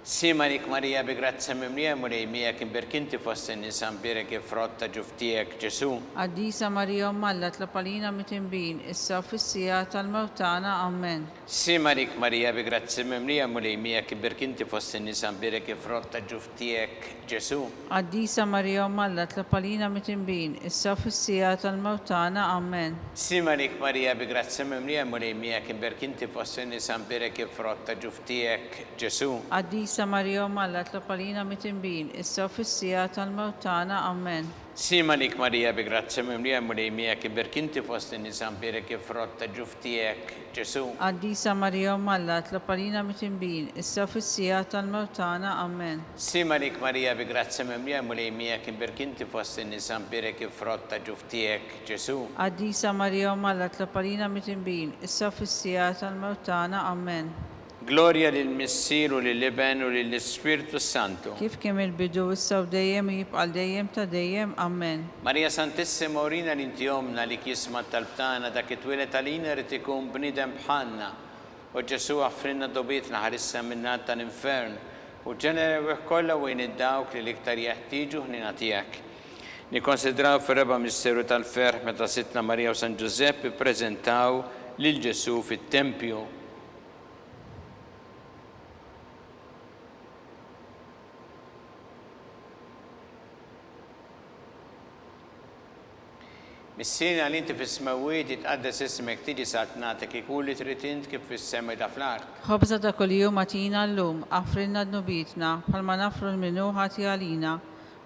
Simarik Marija bi grazzi mimlija mulej miegħek imbirkinti fost in-nisa mbirek ifrotta ġuftijek Ġesu. Qaddisa Marija Malla tlapalina mitimbin, issew fis-sija tal-mewtana ammen. Simarik Marija bi grazzi mimlija mulej miegħek imbirkinti fost in-nisa mbirek ifrotta ġuftijek Ġesu. Qaddisa Marija Malla tlapalina mitimbin, issew fis-sija tal-mewtana ammen. Simarik Marija bi grazzi mimlija mulej miegħek imbirkinti fost in-nisa mbirek ifrotta ġuftijek Ġesu. Qaddisa Marija Malla tlapalina mitimbin, issew fis-sija tal-mewtana ammen. Simarik Marija bi grazzi mimlija mulej miegħek imbirkinti fost in-nisa mbirek ifrotta ġuftijek Ġesu. Qaddisa Marija Malla tlapalina mitimbin, issew fis-sija tal-mewtana ammen. Simarik Marija bi grazzi mimlija mulej miegħek imbirkinti fost in-nisa mbirek ifrotta ġuftijek Ġesu. Qaddisa Marija Malla tlapalina mitimbin, issew fis-sija tal-mewtana ammen. Gloria lill-Missier u lill-Iben u lill-Ispirtu Santu. Kif kemm il-bidu issa u dejjem jibqal dejjem ta' dejjem ammen. Marija Santissima urina li inti omna li kisma tal-btana dak it-twilet għalina rrid ikun bniedem bħalna u Ġesu offrinna dobietna ħarissa minna tal-infern u ġenerewih kollha wejn id-dawk li l-iktar jeħtieġu ħnina tiegħek. Nikkonsidraw fir-reba' misteru tal-ferħ meta Sittna Marija u San Giuseppe ippreżentaw lil Ġesu fit-Tempju. Mis-sina li inti fis-smawiet itqaddes ismek tiġi sa'at nagħtek ikun li trid int kif fis-sema ta' fl-art. Ħobża ta' kuljum atina llum, affrinna dnubitna bħalma nafru l-minuħati għalina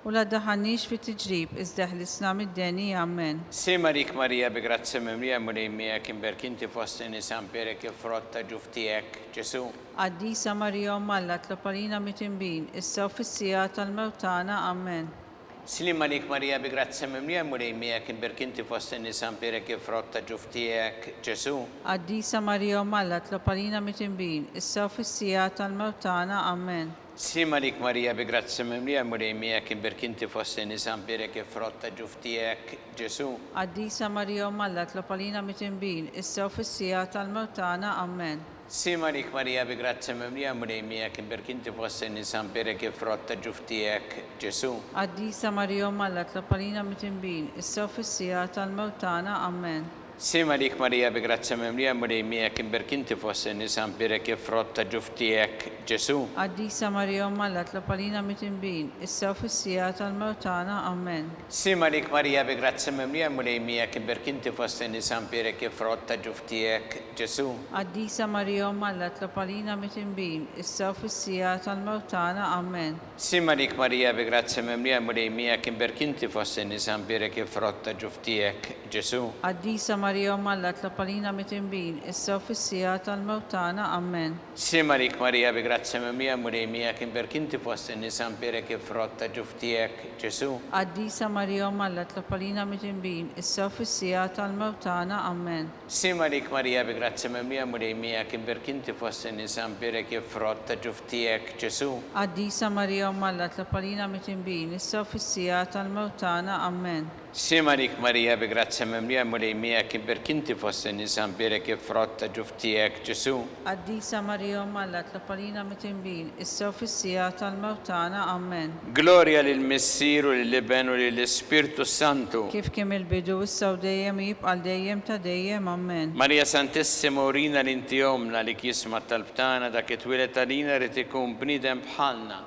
u la ddaħħalniex fit-tiġrib iżda ħlisna mid-deni ammen. Simarik Marija bi grazzi mimlija mulej miegħek imbirkinti fost in-nisa mbirek ifrotta ġuftijek Ġesu. Qaddisa Marija Malla tlapalina mitimbin, issew fis-sija tal-mewtana ammen. Simarik Marija bi grazzi mimlija mulej miegħek imbirkinti fost in-nisa mbirek ifrotta ġuftijek Ġesu. Qaddisa Marija Malla tlapalina mitimbin, issew fis-sija tal-mewtana ammen. Simarik Marija bi grazzi mimlija mulej miegħek imbirkinti fost in-nisa mbirek ifrotta ġuftijek Ġesu. Qaddisa Marija Malla tlapalina mitimbin, issew fis-sija tal-mewtana ammen. Simarik Marija bi grazzi mimlija mulej miegħek imbirkinti fost in-nisa mbirek ifrotta ġuftijek Ġesu. Qaddisa Marija Malla tlapalina mitimbin, issew fis-sija tal-mewtana ammen. Simarik Marija bi grazzi mimlija mulej miegħek imbirkinti fost in-nisa mbirek ifrotta ġuftijek Ġesu. Qaddisa Marija Malla tlapalina mitimbin, issew fis-sija tal-mewtana ammen. Simarik Marija bi grazzi mimlija mulej miegħek imbirkinti fost in-nisa mbirek ifrotta ġuftijek Ġesu. Qaddisa Marija Malla tlapalina mitimbin, issew fis-sija tal-mewtana ammen. Simarik Marija bi grazzi mimlija mulej miegħek imbirkinti fost in-nisa mbirek ifrotta ġuftijek Ġesu. Qaddisa Marija Malla tlapalina mitimbin, issa u fissija tal-mewtana, Amen. Sima lik Marija bi grazzi mimlija mulejmija kien berkinti fost in-nisan birek ifrotta ġuftijek Ġesu. Addisa Marija Malla tlapalina mitimbin, issa u fissija tal-mewtana, Amen. Sima lik Marija bi grazzi mimlija mulejmija kien berkinti fost in-nisan birek ifrotta ġuftijek Ġesu. Addisa Marija Malla tlapalina mitimbin, issa u fissija tal-mewtana, Amen. Sima lik Marija bi grazzi mimlija mulejmija kien berkinti fost in-nisan birek ifrotta ġuftijek Ġesu. Addisa Marija Malla tlapalina mitimbin, issa u fissija tal-mewtana, Amen. Gloria lill-Missir u lill-Iben u lill-Ispirtu Santu. Kif kemm il-bidu issa u dejjem jibqa' dejjem ta' dejjem, Amen. Marija Santissima urina l-inti omna li kisma talbtana dak it-twilet talina rrid ikun bniedem bħalna.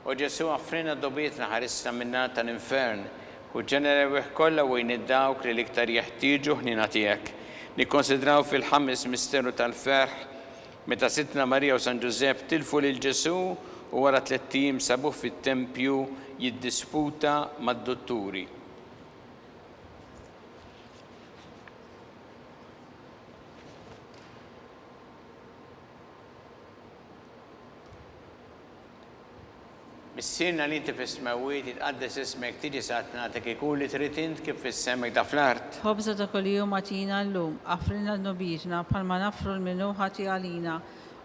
U Ġesu għaffrina dobietna ħarissa minna tal-infern u ġenerew kollha u id-dawk li l-iktar jeħtieġu ħnina tiegħek. Nikkonsidraw fil-ħames misteru tal-ferħ meta Sitna Marija u San Ġusepp tilfu lil Ġesu u wara 3 tim sabuh fit-tempju jiddisputa mad-dotturi. Missirna li inti fis-smawiet jitqaddes ismek tiġi satnatek ikun li trid int kif fis-semek ta' fl-art. Ħobża ta' kuljum atina llum, affrina l-nubitna bħalma nafru l-minuħati għalina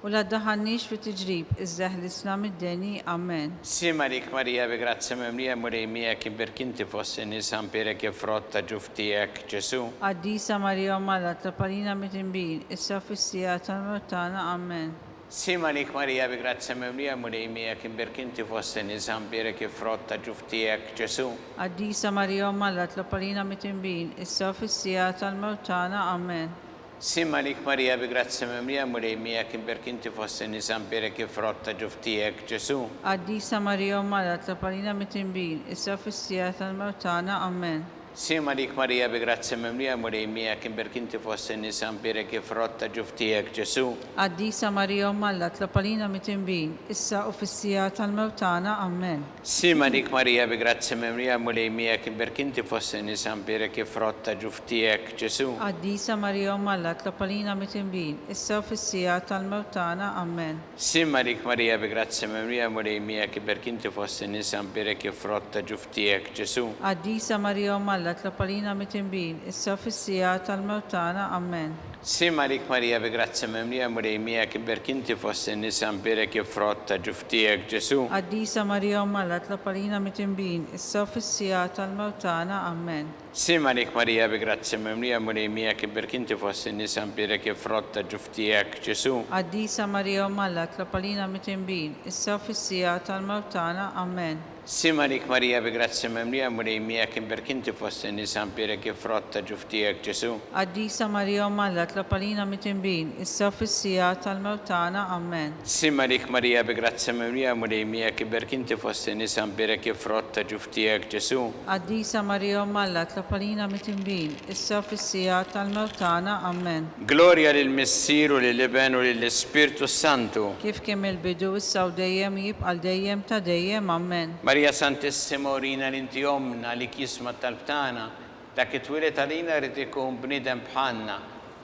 u la ddaħħalniex fit-tiġrib iżdeħlisna mid-deni, Amen. Sima lik Marija bi grazzi mimlija mulejmija kien berkinti fost in-nisan birek ifrotta ġuftijek Ġesu. Addisa Marija Malla tlapalina mitimbin, issa fissija tal-mewtana, Amen. Sima lik Marija bi grazzi mimlija mulejmija kien berkinti fost in-nisan birek ifrotta ġuftijek Ġesu. Addisa Marija Malla tlapalina mitimbin, issa fissija tal-mewtana, Amen. Sima lik Marija bi grazzi mimlija mulejmija kien berkinti fost in-nisan birek ifrotta ġuftijek Ġesu. Addisa Marija Malla tlapalina mitimbin, issa fissija tal-mewtana, Amen. Sima lik Marija bi grazzi mimlija mulejmija kien berkinti fost in-nisan birek ifrotta ġuftijek Ġesu. Addisa Marija Malla tlapalina mitimbin, issa u fissija tal-mewtana, Amen. Sima lik Marija bi grazzi mimlija mulejmija kien berkinti fost in-nisan birek ifrotta ġuftijek Ġesu. Addisa Marija Malla tlapalina mitimbin, issa u fissija tal-mewtana, Amen. Sima lik Marija bi grazzi mimlija mulejmija kien berkinti fost in-nisan birek ifrotta ġuftijek Ġesu. Addisa Marija Malla tlapalina mitimbin, issa fissija tal-mewtana, Amen. Sima lik Marija bi grazzi mimlija mulejmija kien berkinti fost in-nisan birek ifrotta ġuftijek Ġesu. Addisa Marija Malla tlapalina mitimbin, issa fissija tal-mewtana, Amen. Sima lik Marija bi grazzi mimlija mulejmija kien berkinti fost in-nisan birek ifrotta ġuftijek Ġesu. Addisa Marija Malla tlapalina mitimbin, issa fissija tal-mewtana, Amen. Sima lik Marija bi grazzi mimlija mulejmija kien berkinti fost in-nisan birek ifrotta ġuftijek Ġesu. Addisa Marija Malla tlapalina mitimbin, issa fissija tal-mewtana, Amen. Sima lik Marija bi grazzi mimlija mulejmija kien berkinti fost in-nisan birek ifrotta ġuftijek Ġesu. Addisa Marija Malla tlapalina mitimbin, issa fissija tal-mewtana, Amen. Gloria lill-Missir u lill-Iben u lill-Ispirtu Santu. Kif kemm il-bidu issa u dejjem jibqa' dejjem ta' dejjem, Amen. Marija Santissima urina l-inti omna li kisma talbtana dak it-twilet għalina rrid ikun bniedem bħalna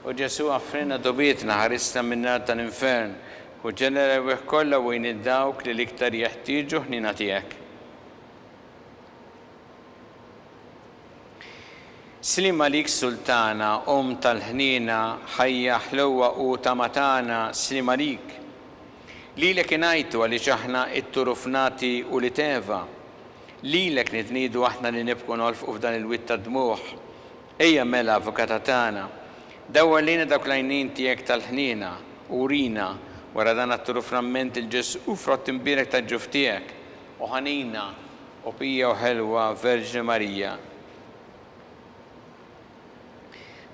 u Ġesu għaffrina dobietna ħarista minna tal-infern u ġenerew kollha u id-dawk li l-iktar jeħtieġu ħnina tiegħek. Slima lik Sultana, tal-ħnina, ħajja ħlewwa u tamatana, slima lik. Lilek ingħajtu għaliex aħna it-turufnati u li teva. Lilek nitniedu aħna li nibqu nolfqu f'dan il-witt ta' dmuħ. Ejja mela avukata tagħna. Dawwar lina dawk l-għajnien tiegħek tal-ħnina u rina wara dan at-turufnament il-Ġesu frott imbierek tal-ġuf tiegħek. U ħanina u pija u ħelwa Verġi Marija.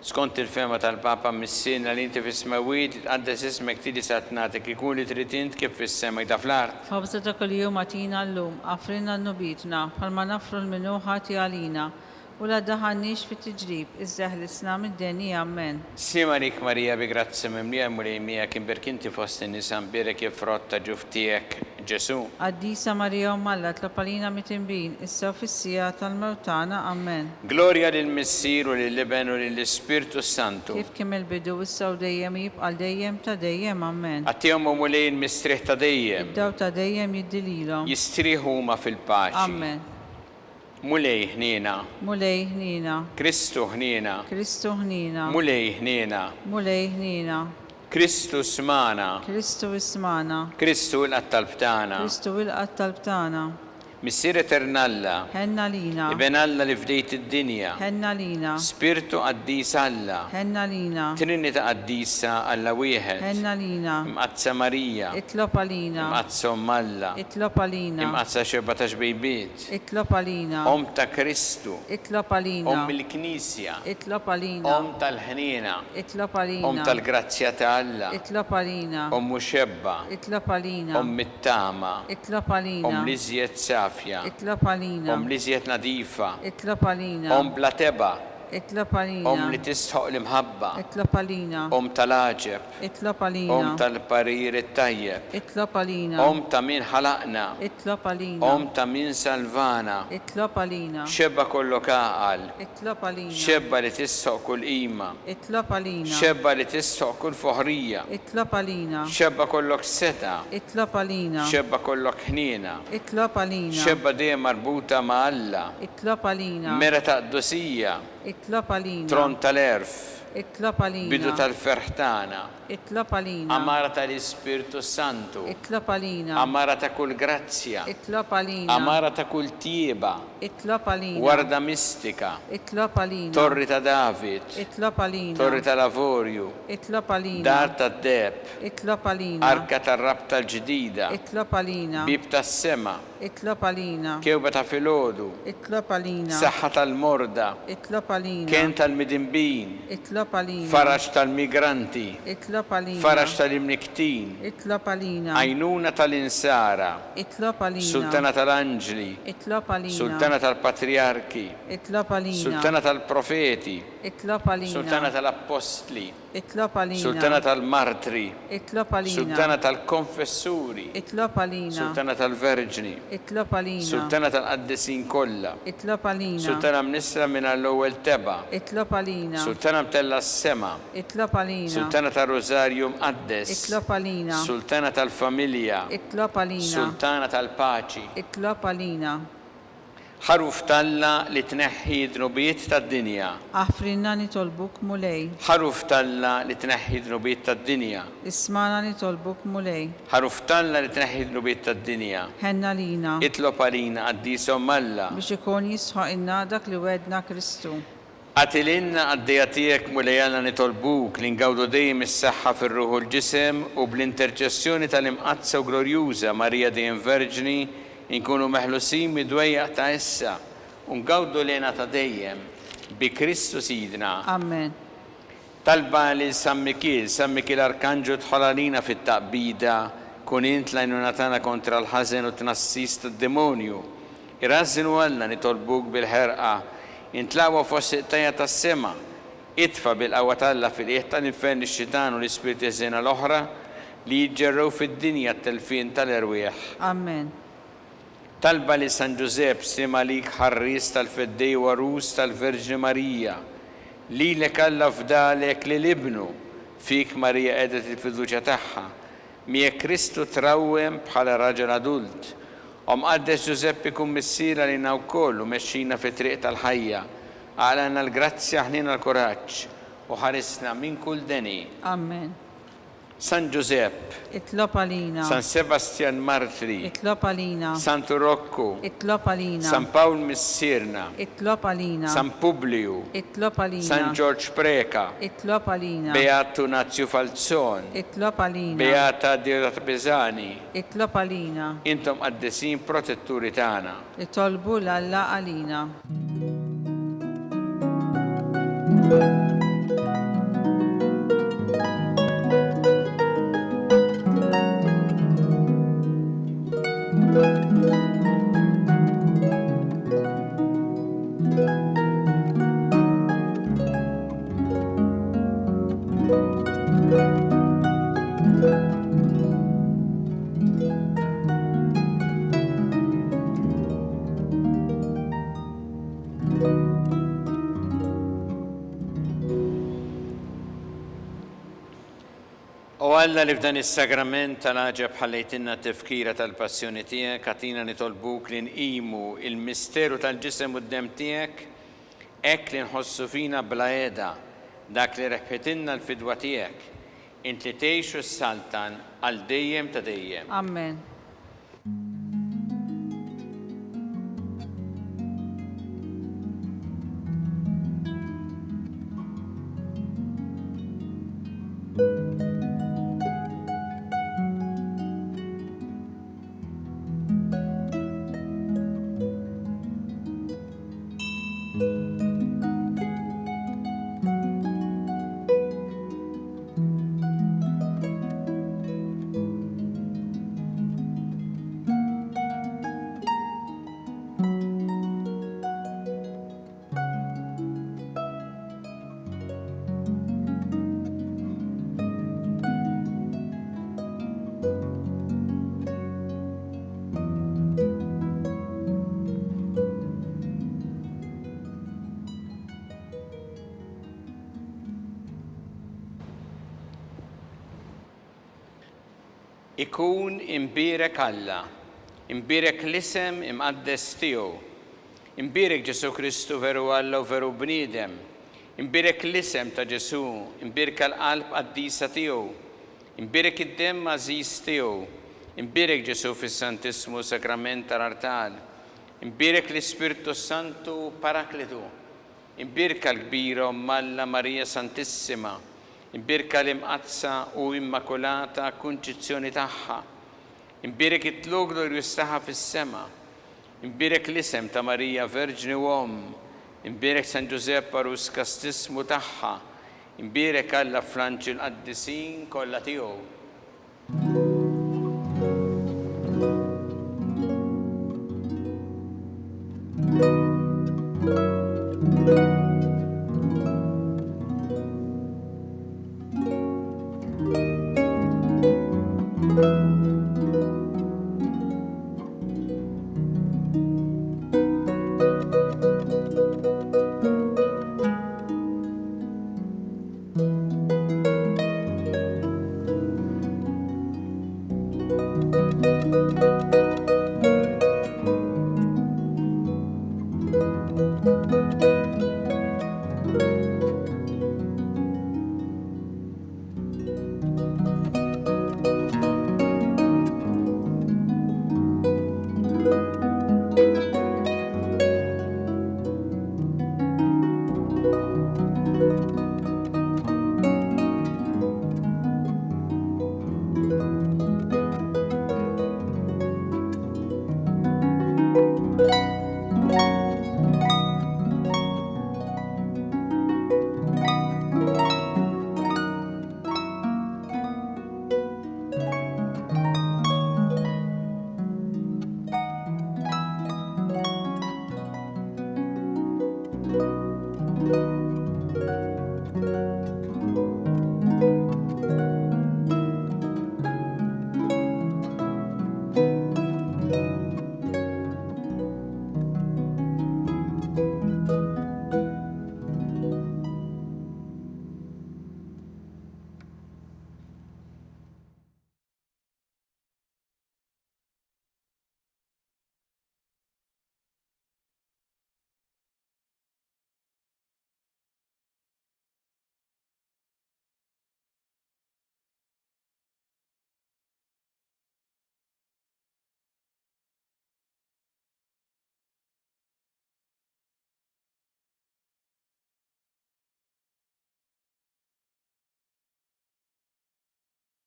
Skont il-fema tal-Papa missina li inti fis-smawiet tqaddes ismek tiġi satnatek ikun li trid int kif fis-semek ta' fl-art. Ħobża ta' kuljum atina llum, affrina l-nubitna bħalma nafru l-minuħati għalina ولا دخلنيش في التجريب إزاح الإسلام الديني أمين. Sima lik Marija bi grazzi mimlija mulejmija kien berkinti fost in-nisan birek jifrotta ġuftijek Ġesu. قديسة مريم ملا تلقلينا متنبين السوف السيات الموتانا أمين. Gloria lil Missir u lil Liben u lill Spiritu Santu. كيف كمل بدو السو ديم يبقى ديم تديم أمين. Għattihom u mulejn mistriħ ta' dejjem. الدو تديم يدليلهم. Jistriħu ma fil-paċi. أمين. Mulej ħnina. مولاي هنينا. Kristu ħnina. كريستو هنينا. Mulej ħnina. مولاي هنينا. Kristu smana. كريستو اسمانا. Kristu l-qattal btana. كريستو القتل بتاعنا. Missir eternalla. هنا لينا. Iben Alla li fdejt id-dinja. هنا لينا. Spiritu qaddis Alla. هنا لينا. Trinita qaddisa Alla wieħed. هنا لينا. Imqazza Marija. اطلب علينا. Imqazza Alla. اطلب علينا. Imqazza 14 bejbiet. اطلب علينا. Om ta' Kristu. اطلب علينا. Om il-Knisja. اطلب علينا. Om tal-ħnina. اطلب Om علينا. tal-grazzja ta' Alla. اطلب علينا. Om muxebba. اطلب علينا. Om mittama. اطلب Om علينا. li żjed safja. اطلب Om علينا. li żjed nadifa. اطلب علينا. Om bla teba. اطلب Om علينا. li tisħoq l-imħabba. اطلب علينا. Om tal-aġeb. اطلب Om علينا. tal-parir it-tajjeb. اطلب علينا. Om ta' min ħalaqna. اطلب علينا. Om ta' min salvana. اطلب علينا. Xebba kollok aqal. اطلب علينا. Xebba li tisħoq kull qima. اطلب علينا. Xebba li tisħoq kull foħrija. اطلب علينا. Xebba kollok seta. اطلب علينا. Xebba kollok ħnina. اطلب علينا. Xebba dejjem marbuta ma' Alla. اطلب علينا. Mera ta' qdusija. اطلب علينا. Tron tal-erf. اطلب علينا. Bidu tal-ferħ tagħna. اطلب علينا. Amara tal-Ispirtu Santu. اطلب علينا. Amara ta' kull grazzja. اطلب علينا. Amara ta' kull tieba. اطلب علينا. Warda mistika. اطلب علينا. Torri ta' David. اطلب علينا. Torri ta' Lavorju. اطلب علينا. Dar ta' Deb. اطلب علينا. Arka tar-rab tal-ġdida. اطلب علينا. Bib tas-sema. اطلب علينا. Kewba ta' filgħodu. اطلب علينا. Saħħa tal-morda. اطلب علينا. Kien tal-midinbin. اطلب علينا. Faraġ tal-migranti. اطلب علينا. Faraġ tal-imniktin. اطلب علينا. Għajnuna tal-insara. اطلب علينا. Sultana tal-anġli. اطلب علينا. Sultana tal-patriarki. اطلب علينا. Sultana tal-profeti. اطلب علينا. Sultana tal-apostli. اطلب علينا. Sultana tal-martri. اطلب علينا. Sultana tal-konfessuri. اطلب علينا. Sultana tal-verġni. اطلب علينا. Sultana tal-qaddisin kollha. اطلب علينا. Sultana mnisra minn l-ewwel teba. اطلب علينا. Sultana mtella s-sema. اطلب علينا. Sultana tal-Rożarju mqaddes. اطلب علينا. Sultana tal-familja. اطلب علينا. Sultana tal-paċi. اطلب علينا. Ħaruf talla li tneħħi dnubiet tad-dinja. أحفرنا نطلبك مولاي. Ħaruf talla li tneħħi dnubiet tad-dinja. اسمعنا نطلبك مولاي. Ħaruf talla li tneħħi dnubiet tad-dinja. هنا لينا. Itlob għalina qaddisom Alla. biex ikun jisħaq inna dak li wedna Kristu. Għatilinna għaddejatijek mulejana nitolbuk li ngawdu dejjem is-saħħa fir-ruħu l-ġisem u bl-interċessjoni tal-imqazza u glorjuża Marija dejjem Verġni inkunu meħlusin mid-dwejjaq ta' issa u ngawdu lejna ta' dejjem bi Kristu Sidna. Amen. Talba li San Mikil Arkanġu tħolalina fit-taqbida kun int lajnuna tagħna kontra l-ħażen u tnassis tad-demonju. Irrażżinu Alla nitolbuk bil-ħerqa intlawa fost tajja tas-sema, itfa bil-qawwa talla fil-qiegħ tal-infern ix-xitan u l-ispirti żena l-oħra li jiġġerrew fid-dinja t-telfin tal-erwieħ. Amen. Talba li San Ġusepp sima lik ħarris tal-feddej warus tal-Verġni Marija, li lek Alla fdalek li libnu fik Marija qiegħda il-fiduċja tagħha, miegħek Kristu trawwem bħala raġel adult. Qaddes Ġusepp ikun missiera lina wkoll u mexxina fi triq tal-ħajja, għalana l-grazzja ħnina l-kuraġġ u ħarisna minn kull deni. Amen. San Ġusepp, اطلب علينا. San Sebastian Martri, اطلب علينا. Santu Rocco, اطلب علينا. San Paul Missirna, اطلب علينا. San Publiu, اطلب علينا. San George Preka, اطلب علينا. Beato Nazio Falzon, اطلب علينا. Beata Diodat Besani, اطلب علينا. intom qaddesin protetturi tagħna. اطلبوا لله علينا. Alla li f'dan is-sagrament tal-aġeb ħallejtilna t-tifkira tal-passjoni tiegħek, għatina nitolbuk li nqimu il-misteru tal-ġisem u d-dem tiegħek, hekk li nħossu fina bla qiegħda dak li rebħitilna l-fidwa tiegħek, int li tgħixu s-saltan għal dejjem ta' dejjem. Amen. Ikun imbirek Alla, imbirek l-isem imqaddes tiegħu, imbirek Ġesu Kristu veru Alla u veru bniedem, imbirek l-isem ta' Ġesu, imbirek l-qalb qaddisa tiegħu, imbirek id-dem għażiż tiegħu, imbirek Ġesu fis-Santismu Sakrament tal-Artal, imbirek l-Ispirtu Santu Parakletu, imbirka l-kbira Alla Marija Santissima, imbirka l-imqazza u immakulata kunċizzjoni tagħha, imbirek it-tlug glorjuż tagħha fis-sema, imbirek l-isem ta' Marija Verġni u Omm, imbirek San Giuseppe Arus kastismu tagħha, imbirek Alla fl-anġel qaddisin kollha tiegħu.